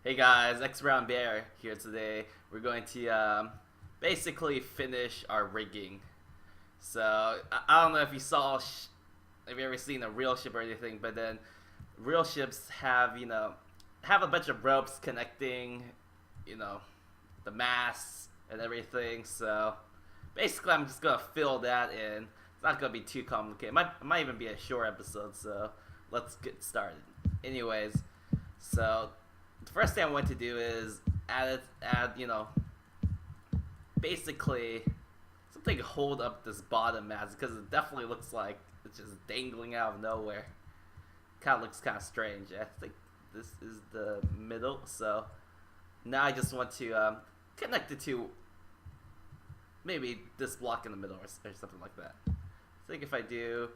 Hey guys, X Brown Bear here today. We're going to basically finish our rigging. So I don't know if you saw, if you ever seen a real ship or anything, but then real ships have have a bunch of ropes connecting, the masts and everything. So basically, I'm just gonna fill that in. It's not gonna be too complicated. It might even be a short episode. So let's get started. Anyways, so the first thing I want to do is add basically something to hold up this bottom mast, because it definitely looks like it's just dangling out of nowhere. Kind of looks kind of strange. I think this is the middle, so now I just want to connect it to maybe this block in the middle or something like that. I think if I do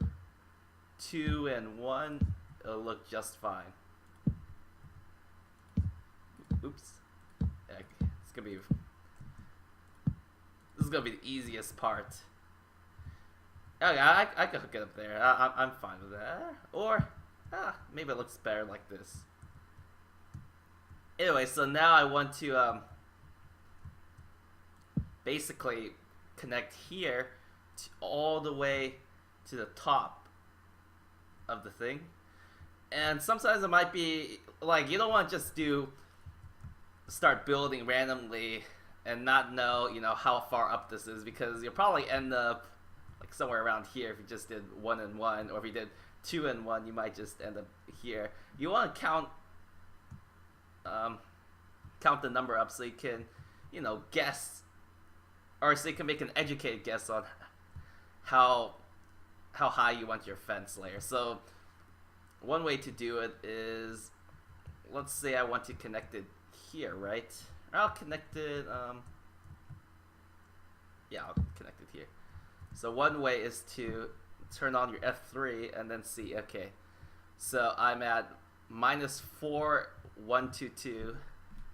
2 and 1, it'll look just fine. Oops. It's gonna be. This is gonna be the easiest part. Okay, I can hook it up there. I'm fine with that. Or maybe it looks better like this. Anyway, so now I want to basically connect here all the way to the top of the thing. And sometimes it might be like you don't want to just start building randomly and not know how far up this is, because you'll probably end up like somewhere around here if you just did 1 and 1, or if you did 2 and 1, you might just end up here. You want to count the number up so you can guess, or so you can make an educated guess on how high you want your fence layer. So one way to do it is, let's say I want to connect it here, right? I'll connect it, yeah, I'll connect it here. So one way is to turn on your F3 and then see, okay, so I'm at -4122,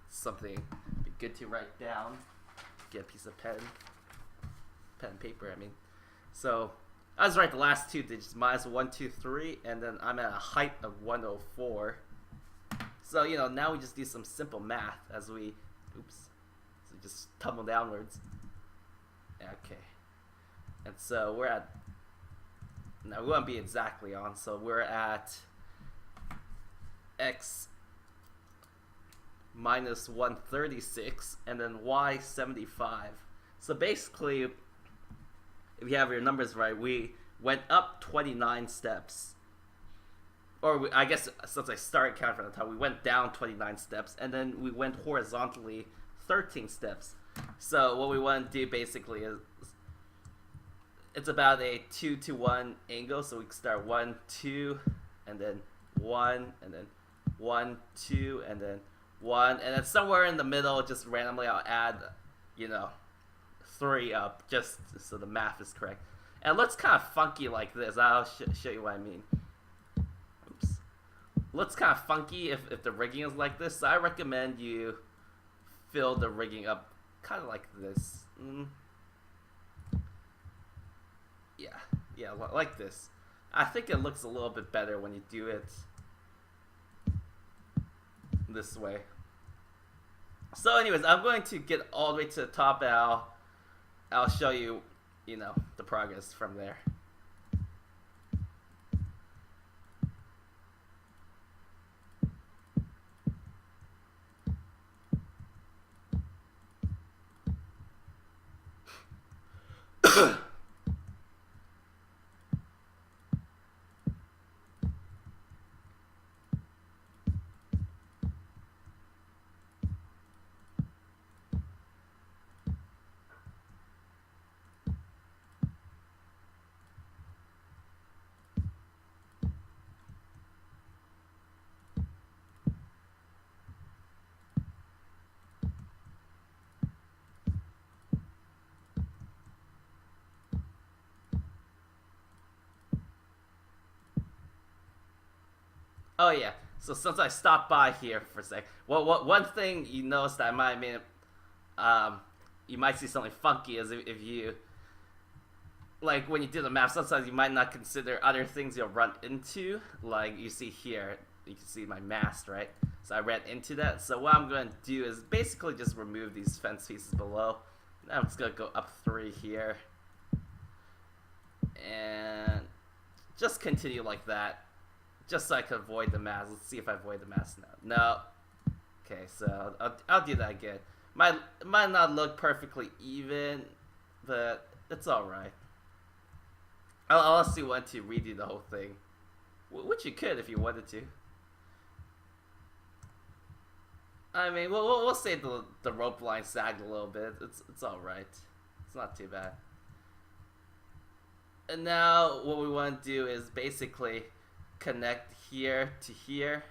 something be good to write down. Get a piece of pen and paper, I mean. So I just write the last 2 digits, -123, and then I'm at a height of 104. So, now we just do some simple math as we, so just tumble downwards. Okay. And so we're at, now we won't be exactly on, so we're at X -136, and then Y 75. So basically, if you have your numbers right, we went up 29 steps. Or I guess since I started counting from the top, we went down 29 steps, and then we went horizontally 13 steps. So what we want to do basically is, it's about a 2 to 1 angle. So we can start 1, 2, and then 1, and then 1, 2, and then 1, and then somewhere in the middle, just randomly, I'll add 3 up, just so the math is correct. And it looks kind of funky like this. I'll show you what I mean. Looks kind of funky if the rigging is like this, so I recommend you fill the rigging up kind of like this. Yeah, like this. I think it looks a little bit better when you do it this way. So anyways, I'm going to get all the way to the top, and I'll show you, the progress from there. Oh yeah. So since I stopped by here for a sec, one thing you noticed that I might have you might see something funky is if you, when you do the map, sometimes you might not consider other things you'll run into. Like you see here, you can see my mast, right? So I ran into that. So what I'm going to do is basically just remove these fence pieces below. Now I'm just going to go up 3 here. And just continue like that. Just so I can avoid the mast. Let's see if I avoid the mast now. No. Okay, so I'll do that again. Might not look perfectly even, but it's alright. I'll also want to redo the whole thing. Which you could if you wanted to. I mean, we'll say the rope line sagged a little bit. It's alright. It's not too bad. And now what we want to do is basically connect here to here.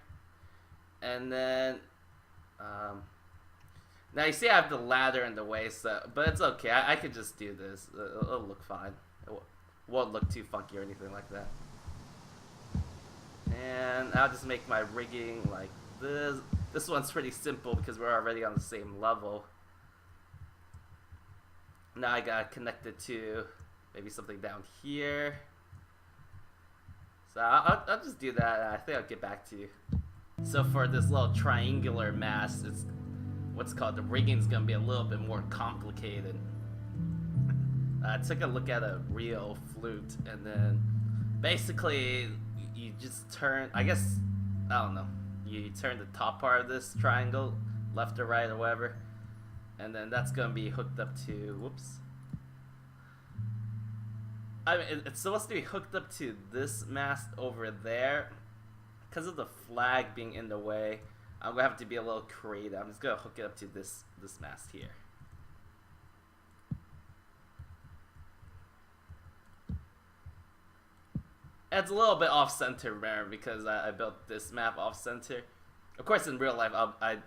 And then, now you see I have the ladder in the way, so, but it's okay. I can just do this. It'll look fine. It won't look too funky or anything like that. And I'll just make my rigging like this. This one's pretty simple because we're already on the same level. Now I gotta connect it to maybe something down here. So I'll just do that, and I think I'll get back to you. So for this little triangular mast, it's what's called the rigging's gonna be a little bit more complicated. I took a look at a real flute, and then basically you just turn, I don't know, you turn the top part of this triangle left or right or whatever, and then that's gonna be hooked up to, whoops, I mean it's supposed to be hooked up to this mast over there. Because of the flag being in the way, I'm gonna have to be a little creative. I'm just gonna hook it up to this mast here. It's a little bit off center, remember, because I built this map off center. Of course, in real life, I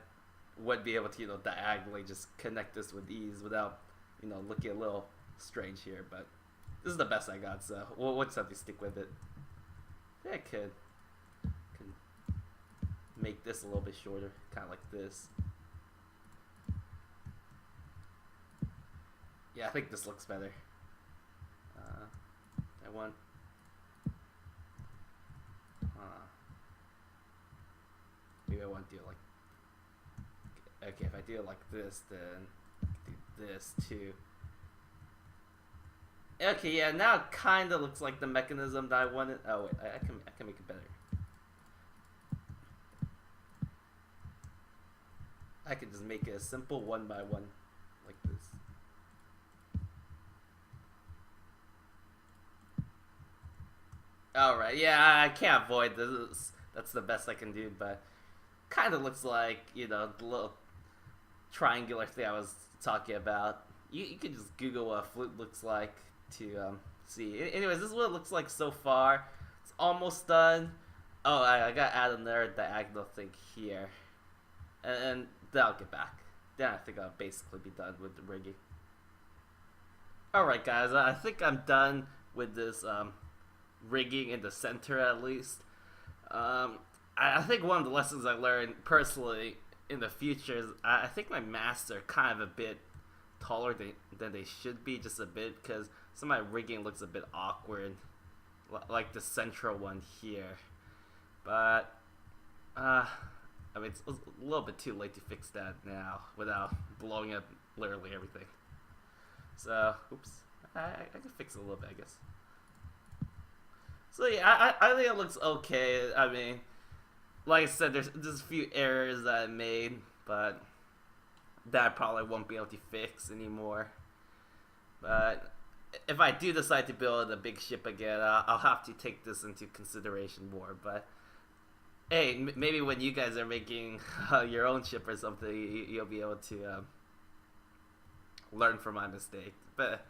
would be able to, diagonally just connect this with ease without, looking a little strange here. But this is the best I got, so we'll just have to stick with it. Yeah, I could make this a little bit shorter, kind of like this. Yeah, I think this looks better. I want. Maybe I want to do it like. Okay, if I do it like this, then I can do this too. Okay, yeah, now it kind of looks like the mechanism that I wanted. Oh wait, I can make it better. I could just make it a simple 1 by 1 like this. Alright, yeah, I can't avoid this. That's the best I can do, but kind of looks like, the little triangular thing I was talking about. You could just Google what a flute looks like to see. Anyways, this is what it looks like so far. It's almost done. Oh, I gotta add another diagonal thing here. And then I'll get back. Then I think I'll basically be done with the rigging. Alright guys, I think I'm done with this rigging in the center at least. I think one of the lessons I learned personally in the future is I think my masts are kind of a bit taller than they should be, just a bit, because some of my rigging looks a bit awkward, like the central one here. But, I mean, it's a little bit too late to fix that now without blowing up literally everything. So, oops, I can fix it a little bit, I guess. So yeah, I think it looks okay. I mean, like I said, there's a few errors that I made, but that I probably won't be able to fix anymore. But if I do decide to build a big ship again, I'll have to take this into consideration more. But hey, maybe when you guys are making your own ship or something, you'll be able to learn from my mistake. But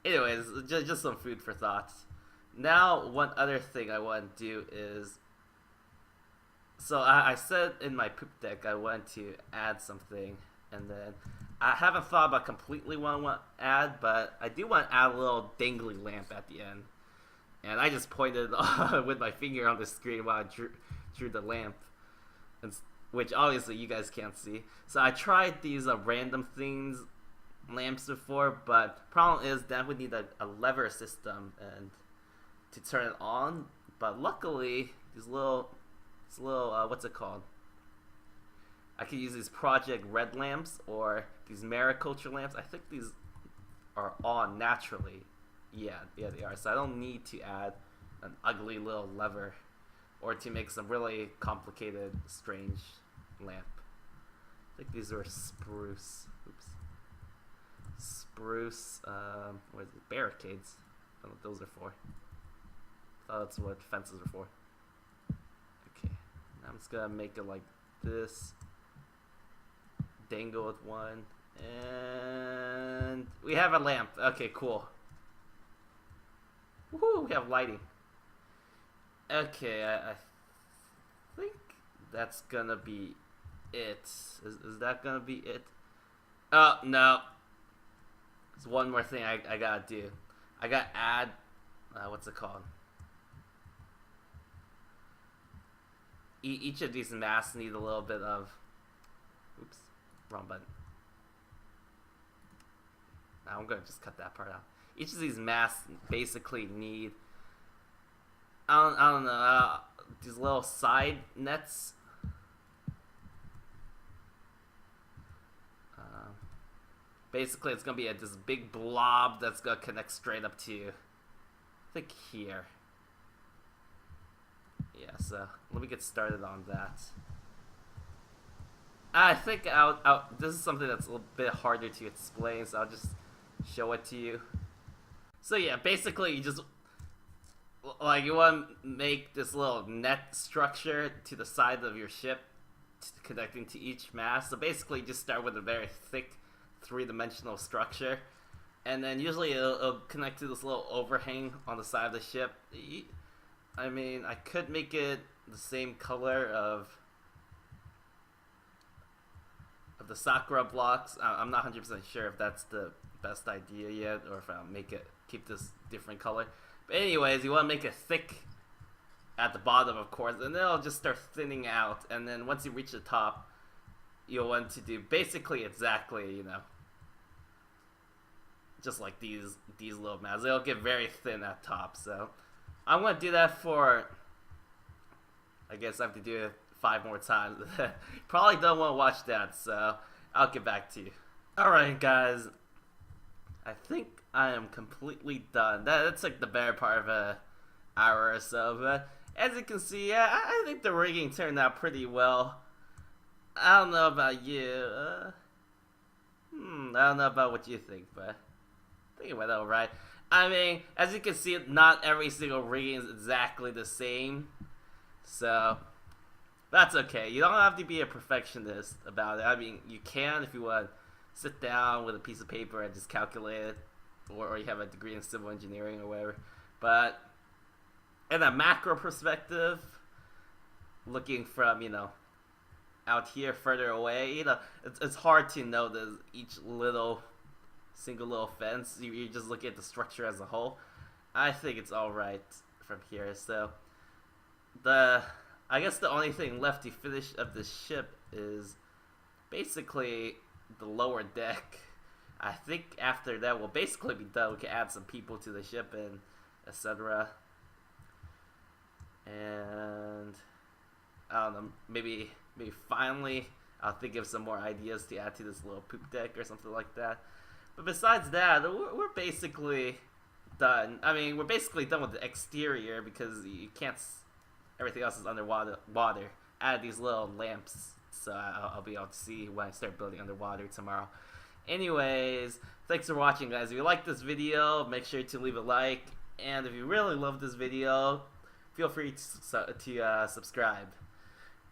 anyways, just some food for thought. Now, one other thing I want to do is, so I said in my poop deck I want to add something, and then I haven't thought about completely what I want to add, but I do want to add a little dangly lamp at the end. And I just pointed with my finger on the screen while I drew the lamp, which obviously you guys can't see. So I tried these random things lamps before, but problem is that would need a lever system and to turn it on. But luckily, these little It's a little, what's it called? I could use these Project Red lamps or these Mariculture lamps. I think these are on naturally. Yeah, they are. So I don't need to add an ugly little lever or to make some really complicated, strange lamp. I think these are spruce. Oops. Spruce, what is it? Barricades. I don't know what those are for. I thought that's what fences are for. Okay. Now I'm just gonna make it like this. Dangle with one. And we have a lamp. Okay, cool. Woohoo, we have lighting. Okay, I think that's gonna be it. Is that gonna be it? Oh, no. There's one more thing I gotta do. I gotta add, what's it called? Each of these masks need a little bit of, oops, wrong button. Now I'm gonna just cut that part out. Each of these masks basically need, I don't know, these little side nets. Basically, it's gonna be this big blob that's gonna connect straight up to, I think, here. Yeah, so let me get started on that. I think this is something that's a little bit harder to explain, so I'll just show it to you. So yeah, basically you just, like, you want to make this little net structure to the side of your ship connecting to each mast. So basically you just start with a very thick three-dimensional structure, and then usually it'll connect to this little overhang on the side of the ship. I mean, I could make it the same color of the Sakura blocks. I'm not 100% sure if that's the best idea yet, or if I'll keep this different color. But anyways, you want to make it thick at the bottom, of course, and then it'll just start thinning out. And then once you reach the top, you'll want to do basically exactly, you know, just like these little masks. They'll get very thin at top. So I'm gonna do that for, I guess I have to do it 5 more times. Probably don't want to watch that, so I'll get back to you. Alright guys, I think I am completely done. That's like the better part of an hour or so, but as you can see, yeah, I think the rigging turned out pretty well. I don't know about you. I don't know about what you think, but I think it went alright. I mean, as you can see, not every single rigging is exactly the same, so that's okay. You don't have to be a perfectionist about it. I mean, you can if you want to sit down with a piece of paper and just calculate it, or you have a degree in civil engineering or whatever. But in a macro perspective, looking from, you know, out here further away, you know, it's hard to notice each single little fence. You just look at the structure as a whole. I think it's alright from here. So I guess the only thing left to finish of this ship is basically the lower deck. I think after that we'll basically be done. We can add some people to the ship and etc. And I don't know, maybe finally I'll think of some more ideas to add to this little poop deck or something like that. But besides that, we're basically done. I mean, we're basically done with the exterior because you can't. Everything else is underwater. Add these little lamps, so I'll be able to see when I start building underwater tomorrow. Anyways, thanks for watching, guys. If you like this video, make sure to leave a like, and if you really love this video, feel free to subscribe.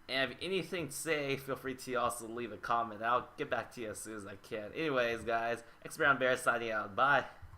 And if you have anything to say, feel free to also leave a comment. I'll get back to you as soon as I can. Anyways, guys, X Brown Bear signing out. Bye.